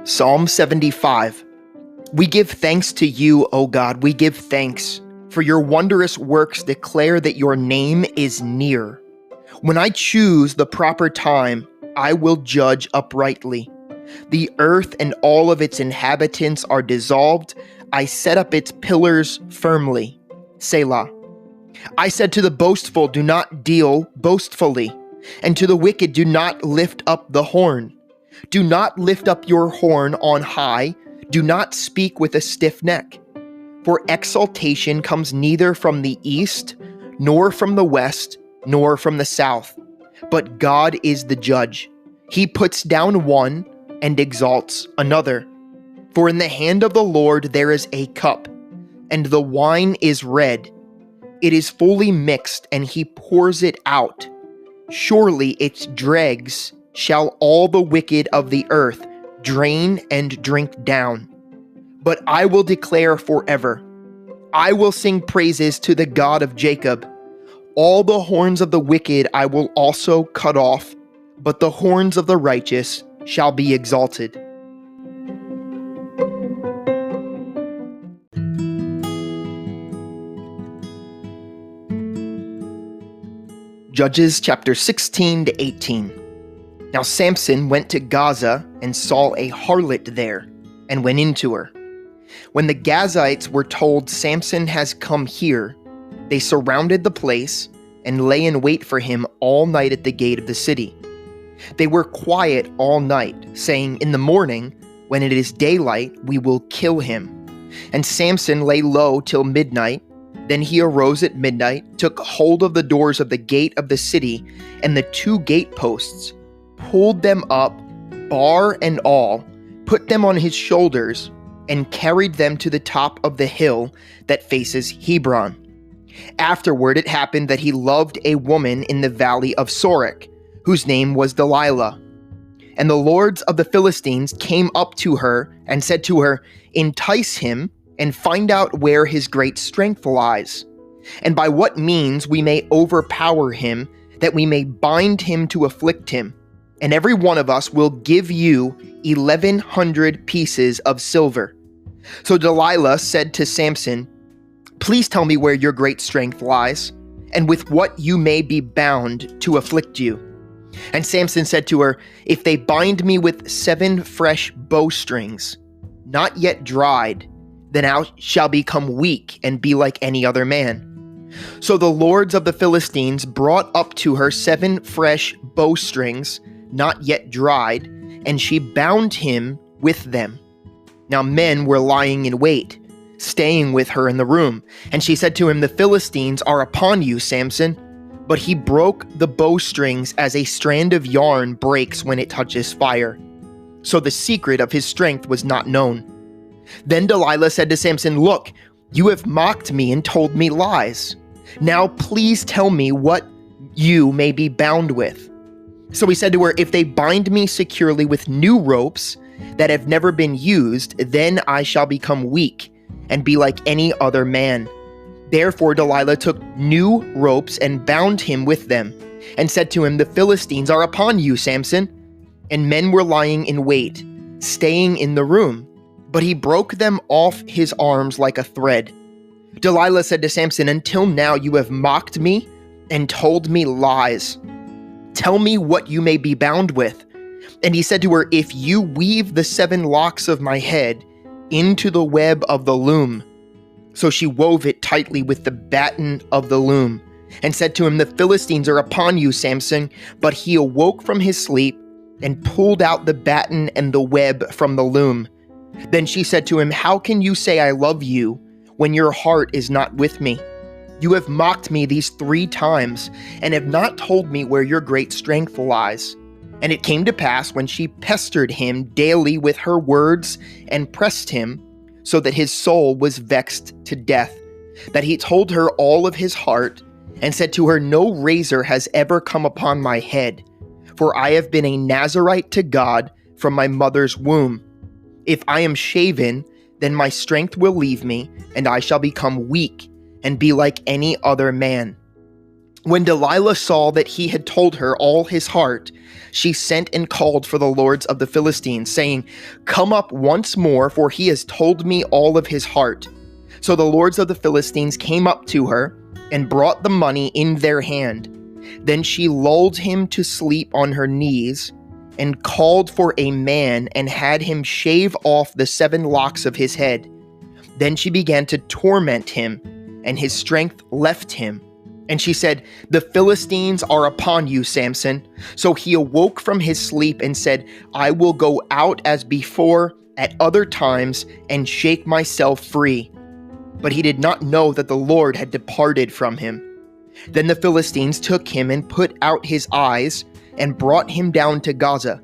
Psalm 75. We give thanks to you, O God, we give thanks, for your wondrous works declare that your name is near. When I choose the proper time, I will judge uprightly. The earth and all of its inhabitants are dissolved. I set up its pillars firmly. Selah. I said to the boastful, do not deal boastfully, and to the wicked, do not lift up the horn. Do not lift up your horn on high. Do not speak with a stiff neck. For exaltation comes neither from the east, nor from the west, nor from the south. But God is the judge. He puts down one and exalts another. For in the hand of the Lord there is a cup, and the wine is red. It is fully mixed, and he pours it out. Surely its dregs shall all the wicked of the earth drain and drink down. But I will declare forever. I will sing praises to the God of Jacob. All the horns of the wicked I will also cut off, but the horns of the righteous shall be exalted. Judges chapter 16 to 18. Now Samson went to Gaza and saw a harlot there, and went into her. When the Gazites were told Samson has come here, they surrounded the place and lay in wait for him all night at the gate of the city. They were quiet all night, saying, in the morning, when it is daylight, we will kill him. And Samson lay low till midnight. Then he arose at midnight, took hold of the doors of the gate of the city and the two gateposts, pulled them up, bar and all, put them on his shoulders, and carried them to the top of the hill that faces Hebron. Afterward it happened that he loved a woman in the valley of Sorek, whose name was Delilah. And the lords of the Philistines came up to her and said to her, entice him and find out where his great strength lies, and by what means we may overpower him, that we may bind him to afflict him. And every one of us will give you 1,100 pieces of silver. So Delilah said to Samson, please tell me where your great strength lies, and with what you may be bound to afflict you. And Samson said to her, if they bind me with 7 fresh bowstrings, not yet dried, then I shall become weak and be like any other man. So the lords of the Philistines brought up to her 7 fresh bowstrings, not yet dried, and she bound him with them. Now men were lying in wait, staying with her in the room, and she said to him, the Philistines are upon you, Samson. But he broke the bowstrings as a strand of yarn breaks when it touches fire. So the secret of his strength was not known. Then Delilah said to Samson, look, you have mocked me and told me lies. Now please tell me what you may be bound with. So he said to her, if they bind me securely with new ropes that have never been used, then I shall become weak and be like any other man. Therefore Delilah took new ropes and bound him with them, and said to him, the Philistines are upon you, Samson. And men were lying in wait, staying in the room, but he broke them off his arms like a thread. Delilah said to Samson, until now you have mocked me and told me lies. Tell me what you may be bound with. And he said to her, if you weave the 7 locks of my head into the web of the loom. So she wove it tightly with the batten of the loom, and said to him, the Philistines are upon you, Samson. But he awoke from his sleep and pulled out the batten and the web from the loom. Then she said to him, how can you say I love you when your heart is not with me? You have mocked me these 3 times, and have not told me where your great strength lies. And it came to pass, when she pestered him daily with her words and pressed him, so that his soul was vexed to death, that he told her all of his heart, and said to her, no razor has ever come upon my head, for I have been a Nazirite to God from my mother's womb. If I am shaven, then my strength will leave me, and I shall become weak and be like any other man. When Delilah saw that he had told her all his heart, she sent and called for the lords of the Philistines, saying, "Come up once more, for he has told me all of his heart." So the lords of the Philistines came up to her and brought the money in their hand. Then she lulled him to sleep on her knees and called for a man and had him shave off the 7 locks of his head. Then she began to torment him, and his strength left him. And she said, "The Philistines are upon you, Samson." So he awoke from his sleep and said, "I will go out as before at other times and shake myself free." But he did not know that the Lord had departed from him. Then the Philistines took him and put out his eyes and brought him down to Gaza.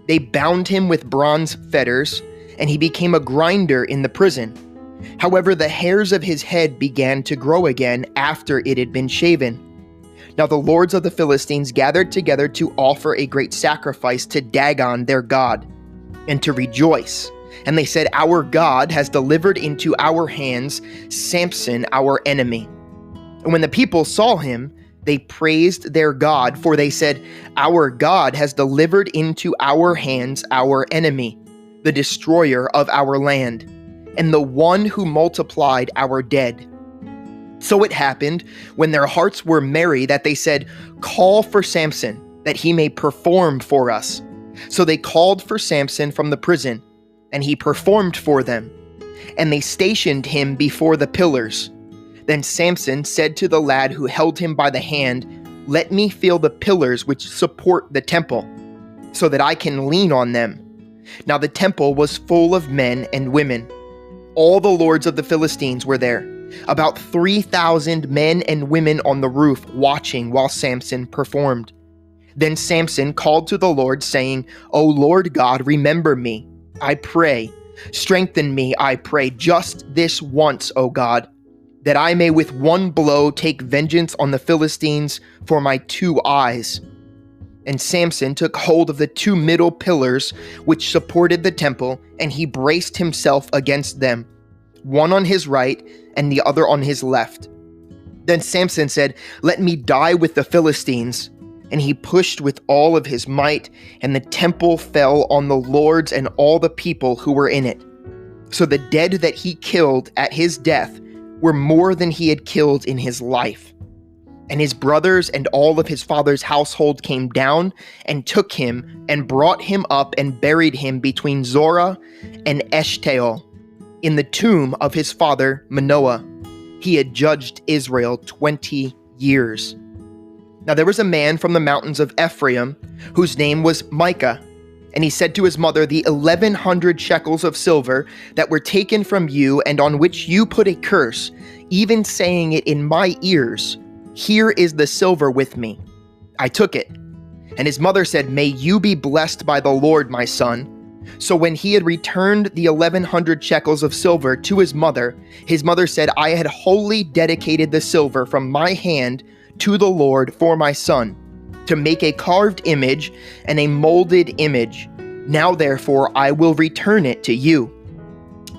They bound him with bronze fetters, and he became a grinder in the prison. However, the hairs of his head began to grow again after it had been shaven. Now the lords of the Philistines gathered together to offer a great sacrifice to Dagon their god, and to rejoice. And they said, "Our God has delivered into our hands Samson, our enemy." And when the people saw him, they praised their God, for they said, "Our God has delivered into our hands our enemy, the destroyer of our land, and the one who multiplied our dead." So it happened, when their hearts were merry, that they said, "Call for Samson, that he may perform for us." So they called for Samson from the prison, and he performed for them. And they stationed him before the pillars. Then Samson said to the lad who held him by the hand, "Let me feel the pillars which support the temple, so that I can lean on them." Now the temple was full of men and women. All the lords of the Philistines were there, about 3,000 men and women on the roof watching while Samson performed. Then Samson called to the Lord, saying, "O Lord God, remember me, I pray. Strengthen me, I pray, just this once, O God, that I may with one blow take vengeance on the Philistines for my 2 eyes." And Samson took hold of the 2 middle pillars which supported the temple, and he braced himself against them, one on his right and the other on his left. Then Samson said, "Let me die with the Philistines." And he pushed with all of his might, and the temple fell on the lords and all the people who were in it. So the dead that he killed at his death were more than he had killed in his life. And his brothers and all of his father's household came down and took him and brought him up and buried him between Zorah and Eshtaol in the tomb of his father Manoah. He had judged Israel 20 years. Now there was a man from the mountains of Ephraim whose name was Micah. And he said to his mother, "The 1,100 shekels of silver that were taken from you and on which you put a curse, even saying it in my ears, here is the silver with me." I took it. And his mother said, "May you be blessed by the Lord, my son." So when he had returned the 1,100 shekels of silver to his mother said, "I had wholly dedicated the silver from my hand to the Lord for my son, to make a carved image and a molded image. Now therefore I will return it to you."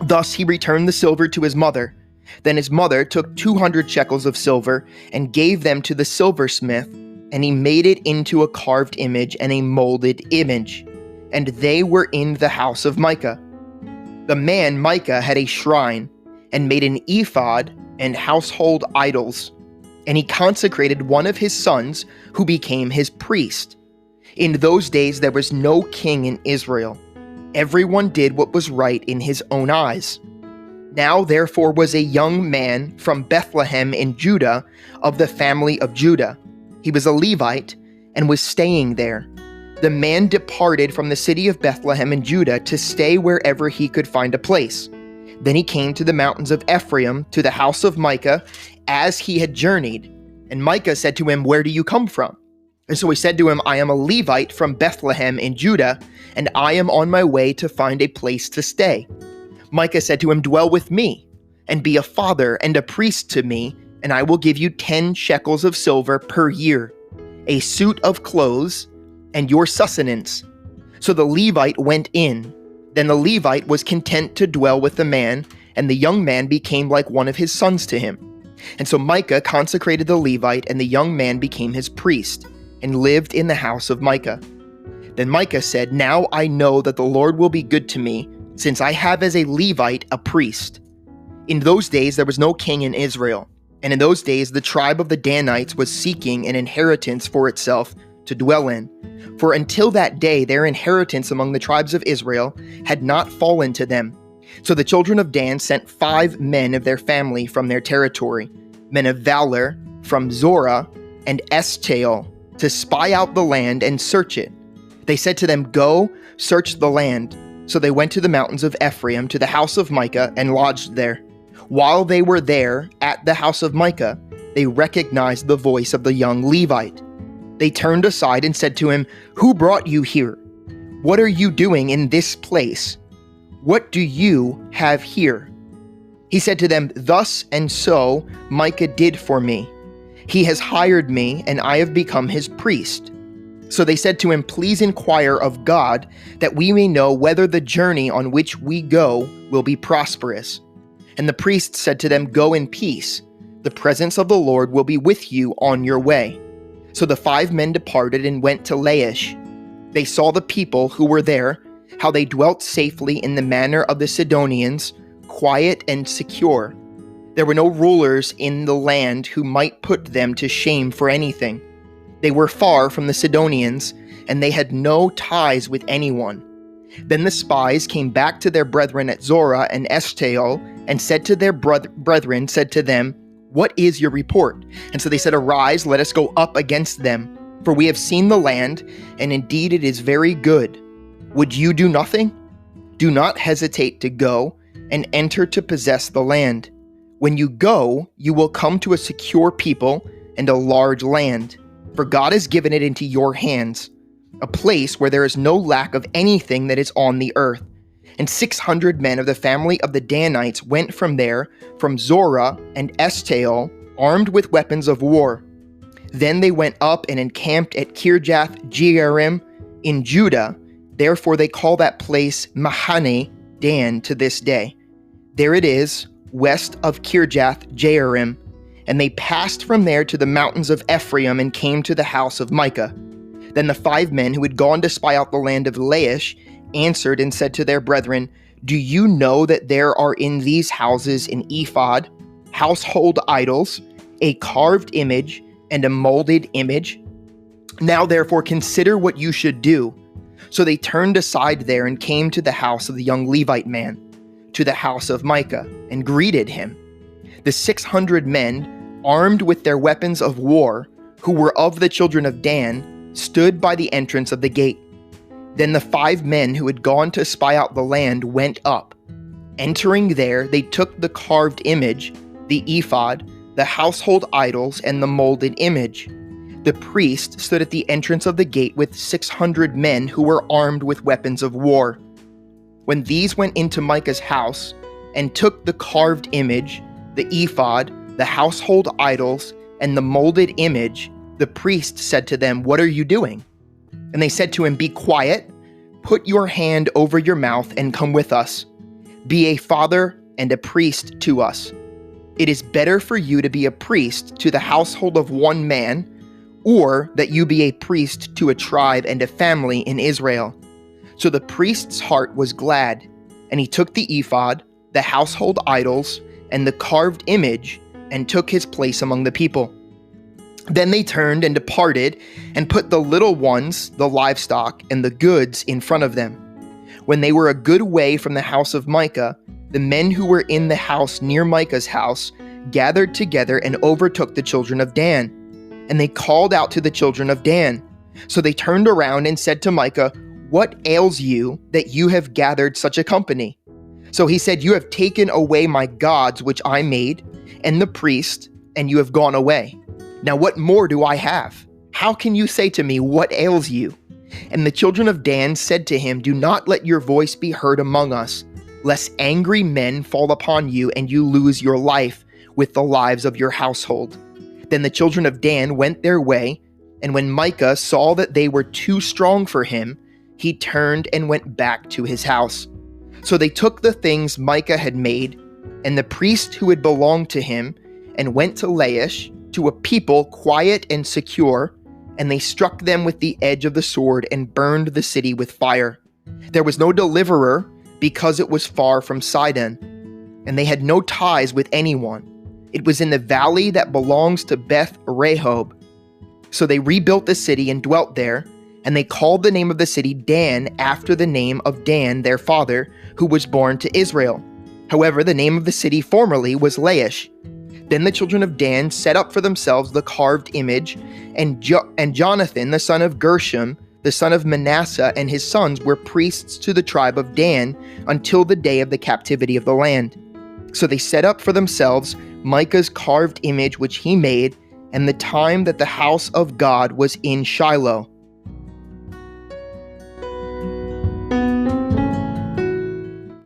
Thus he returned the silver to his mother. Then his mother took 200 shekels of silver and gave them to the silversmith, and he made it into a carved image and a molded image. And they were in the house of Micah. The man Micah had a shrine, and made an ephod and household idols. And he consecrated one of his sons, who became his priest. In those days there was no king in Israel. Everyone did what was right in his own eyes. Now therefore was a young man from Bethlehem in Judah, of the family of Judah. He was a Levite, and was staying there. The man departed from the city of Bethlehem in Judah to stay wherever he could find a place. Then he came to the mountains of Ephraim, to the house of Micah, as he had journeyed. And Micah said to him, "Where do you come from?" And so he said to him, "I am a Levite from Bethlehem in Judah, and I am on my way to find a place to stay." Micah said to him, "Dwell with me, and be a father and a priest to me, and I will give you 10 shekels of silver per year, a suit of clothes, and your sustenance." So the Levite went in. Then the Levite was content to dwell with the man, and the young man became like one of his sons to him. And so Micah consecrated the Levite, and the young man became his priest, and lived in the house of Micah. Then Micah said, "Now I know that the Lord will be good to me, since I have as a Levite a priest." In those days there was no king in Israel, and in those days the tribe of the Danites was seeking an inheritance for itself to dwell in. For until that day their inheritance among the tribes of Israel had not fallen to them. So the children of Dan sent 5 men of their family from their territory, men of valor from Zorah and Eshtaol, to spy out the land and search it. They said to them, "Go, search the land." So they went to the mountains of Ephraim, to the house of Micah, and lodged there. While they were there at the house of Micah, they recognized the voice of the young Levite. They turned aside and said to him, "Who brought you here? What are you doing in this place? What do you have here?" He said to them, "Thus and so Micah did for me. He has hired me, and I have become his priest." So they said to him, "Please inquire of God, that we may know whether the journey on which we go will be prosperous." And the priest said to them, "Go in peace. The presence of the Lord will be with you on your way." So the 5 men departed and went to Laish. They saw the people who were there, how they dwelt safely in the manner of the Sidonians, quiet and secure. There were no rulers in the land who might put them to shame for anything. They were far from the Sidonians, and they had no ties with anyone. Then the spies came back to their brethren at Zorah and Eshtaol, and said to their brethren, said to them, "What is your report?" And so they said, "Arise, let us go up against them, for we have seen the land, and indeed it is very good. Would you do nothing? Do not hesitate to go and enter to possess the land. When you go, you will come to a secure people and a large land, for God has given it into your hands, a place where there is no lack of anything that is on the earth." And 600 men of the family of the Danites went from there, from Zorah and Eshtaol, armed with weapons of war. Then they went up and encamped at Kirjath Jearim in Judah. Therefore they call that place Mahane Dan to this day. There it is, west of Kirjath Jearim. And they passed from there to the mountains of Ephraim and came to the house of Micah. Then the 5 men who had gone to spy out the land of Laish answered and said to their brethren, "Do you know that there are in these houses an ephod, household idols, a carved image, and a molded image? Now therefore consider what you should do." So they turned aside there and came to the house of the young Levite man, to the house of Micah, and greeted him. The 600 men, armed with their weapons of war, who were of the children of Dan, stood by the entrance of the gate. Then the 5 men who had gone to spy out the land went up. Entering there, they took the carved image, the ephod, the household idols, and the molded image. The priest stood at the entrance of the gate with 600 men who were armed with weapons of war. When these went into Micah's house and took the carved image, the ephod, the household idols, and the molded image, the priest said to them, "What are you doing?" And they said to him, "Be quiet, put your hand over your mouth, and come with us. Be a father and a priest to us. It is better for you to be a priest to the household of one man, or that you be a priest to a tribe and a family in Israel." So the priest's heart was glad, and he took the ephod, the household idols, and the carved image, and took his place among the people. Then they turned and departed, and put the little ones, the livestock, and the goods in front of them. When they were a good way from the house of Micah, the men who were in the house near Micah's house gathered together and overtook the children of Dan. And they called out to the children of Dan. So they turned around and said to Micah, "What ails you that you have gathered such a company?" So he said, "You have taken away my gods which I made, and the priest, and you have gone away. Now what more do I have? How can you say to me, 'What ails you?'" And the children of Dan said to him, "Do not let your voice be heard among us, lest angry men fall upon you and you lose your life with the lives of your household." Then the children of Dan went their way, and when Micah saw that they were too strong for him, he turned and went back to his house. So they took the things Micah had made, and the priest who had belonged to him, and went to Laish, to a people quiet and secure, and they struck them with the edge of the sword and burned the city with fire. There was no deliverer, because it was far from Sidon, and they had no ties with anyone. It was in the valley that belongs to Beth Rehob. So they rebuilt the city and dwelt there, and they called the name of the city Dan, after the name of Dan their father, who was born to Israel. However, the name of the city formerly was Laish. Then the children of Dan set up for themselves the carved image, and Jonathan the son of Gershom, the son of Manasseh, and his sons were priests to the tribe of Dan until the day of the captivity of the land. So they set up for themselves Micah's carved image which he made, and the time that the house of God was in Shiloh.